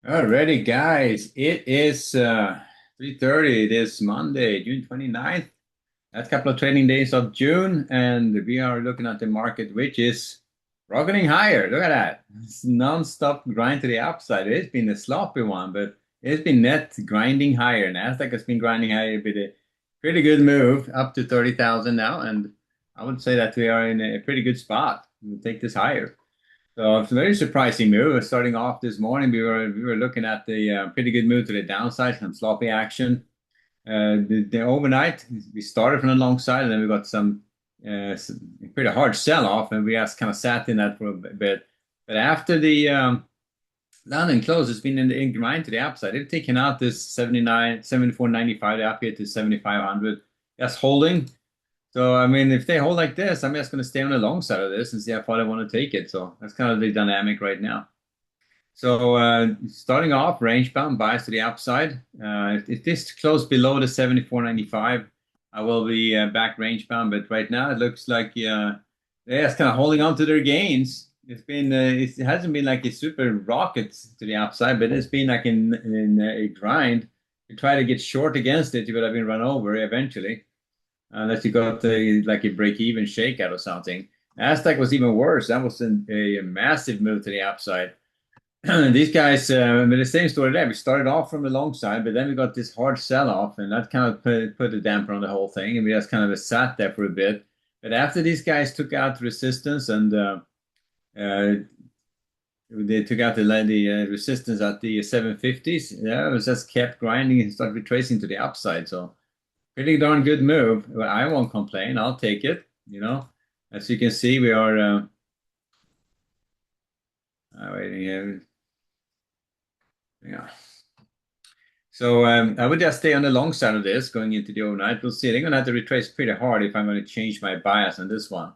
Alrighty, guys. It is 3:30. It is Monday, June 29th. Last couple of trading days of June, and we are looking at the market, which is rocketing higher. Look at that. It's non-stop grind to the upside. It's been a sloppy one, but it's been net grinding higher. Nasdaq has been grinding higher with a pretty good move up to 30,000 now, and I would say that we are in a pretty good spot. We'll take this higher. So it's a very surprising move. Starting off this morning, we were looking at the pretty good move to the downside, some sloppy action. The overnight, we started from the long side, and then we got some pretty hard sell off, and we just kind of sat in that for a bit. But after the London close, it's been in grind to the upside. They've taken out this 79, 74.95 up here to 7,500. That's holding. So, I mean, if they hold like this, I'm just going to stay on the long side of this and see how far they want to take it. So that's kind of the dynamic right now. So starting off, range bound buys to the upside. If this close below the 74.95, I will be back range bound. But right now, it looks like they're just kind of holding on to their gains. It hasn't been like a super rocket to the upside, but it's been like in a grind. You try to get short against it, you would have been run over eventually unless you got like a break-even shakeout or something. Nasdaq was even worse. That was a massive move to the upside. These guys, with the same story there. We started off from the long side, but then we got this hard sell-off, and that kind of put a damper on the whole thing, and we just kind of sat there for a bit. But after these guys took out resistance and uh, they took out the resistance at the 750s, yeah, it was just kept grinding and started retracing to the upside. So pretty darn good move. Well, I won't complain. I'll take it. As you can see, we are waiting here. Yeah. So I would just stay on the long side of this going into the overnight. We'll see. They're going to have to retrace pretty hard if I'm going to change my bias on this one.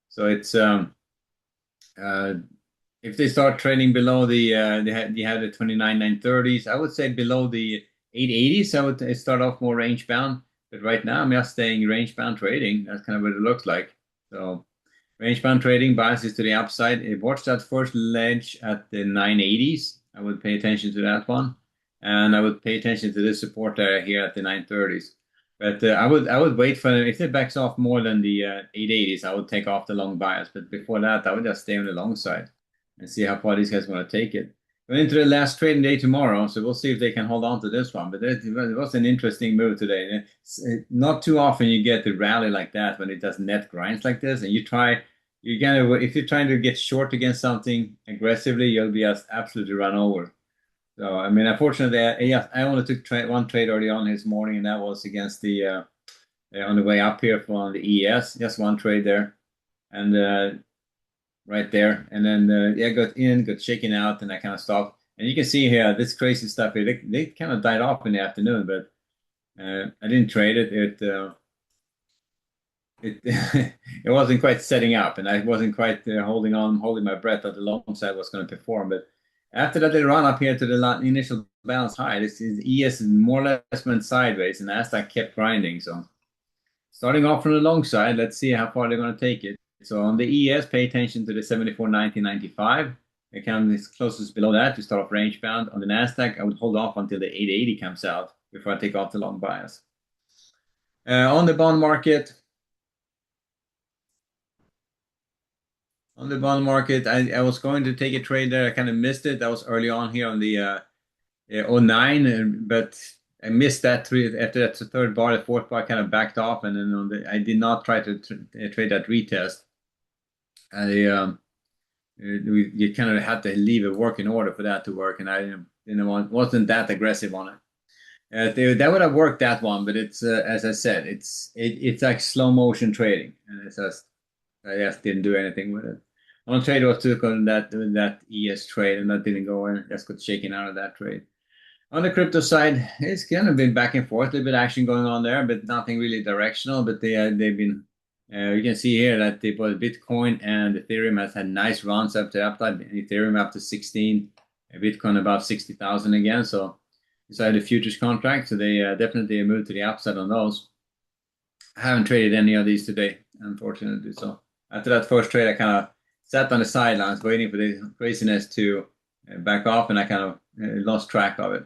So it's uh, if they start trading below they had the 29,930s. I would say below the 880s. I would start off more range bound. But right now, I'm just staying range bound trading. That's kind of what it looks like. So range bound trading biases to the upside. Watch that first ledge at the 980s. I would pay attention to that one, and I would pay attention to this support area here at the 930s. But I would wait for them. If it backs off more than the 880s, I would take off the long bias. But before that, I would just stay on the long side and see how far these guys want to take it. Going into the last trading day tomorrow, so we'll see if they can hold on to this one. But it was an interesting move today. Not too often you get the rally like that when it does net grinds like this, and if you're trying to get short against something aggressively, you'll be just absolutely run over. So I mean, unfortunately, I only took one trade early on this morning, and that was against the on the way up here from the ES. Just one trade there, and right there, and then yeah, got shaken out, and I kind of stopped. And you can see here this crazy stuff here. They kind of died off in the afternoon, but I didn't trade it. It it wasn't quite setting up, and I wasn't quite holding my breath that the long side was going to perform. But after that, they run up here to the initial balance high. This is ES more or less went sideways, and Nasdaq kept grinding. So starting off from the long side, let's see how far they're going to take it. So on the ES, pay attention to the 74.90.95. It comes closest below that to start off range bound. On the Nasdaq, I would hold off until the 880 comes out before I take off the long bias. On the bond market. On the bond market, I was going to take a trade there. I kind of missed it. That was early on here on the '09, but I missed that trade. After that third bar, the fourth bar kind of backed off, and then I did not try to trade that retest. You kind of had to leave a working order for that to work, and I wasn't that aggressive on it. That would have worked that one, but it's as I said, it's like slow motion trading, and I just didn't do anything with it. One trade was took on that ES trade, and that didn't go in. Just got shaken out of that trade. On the crypto side, it's kind of been back and forth, a little bit of action going on there, but nothing really directional. But they've been. You can see here that both Bitcoin and Ethereum has had nice runs up to upside. Ethereum up to 16, Bitcoin above 60,000 again. So inside the futures contract, so they definitely moved to the upside on those. I haven't traded any of these today, unfortunately. So after that first trade, I kind of sat on the sidelines waiting for the craziness to back off, and I kind of lost track of it.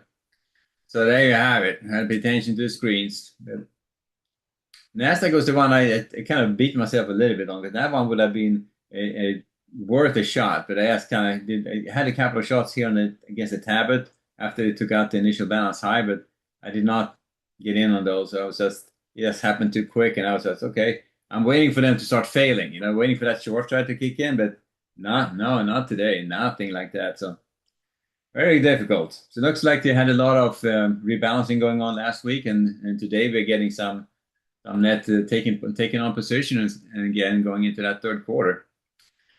So there you have it. I had to pay attention to the screens. But Nasdaq was the one I kind of beat myself a little bit on because that one would have been worth a shot. But I had a couple of shots here against the Tablet after they took out the initial balance high, but I did not get in on those. So it just happened too quick, and I was just okay. I'm waiting for them to start failing, waiting for that short strike to kick in, but not today, nothing like that. So very difficult. So it looks like they had a lot of rebalancing going on last week, and today we're getting some net taking on position and again going into that third quarter.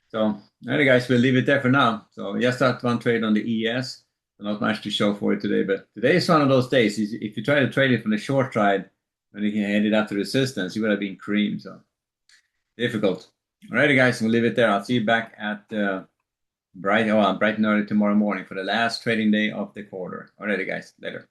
So, all right, guys, we'll leave it there for now. So, just that one trade on the ES. Not much to show for it today, but today is one of those days. If you try to trade it from the short side when you headed up to resistance, you would have been creamed. So, difficult. All righty, guys, we'll leave it there. I'll see you back at bright and early tomorrow morning for the last trading day of the quarter. All righty, guys, later.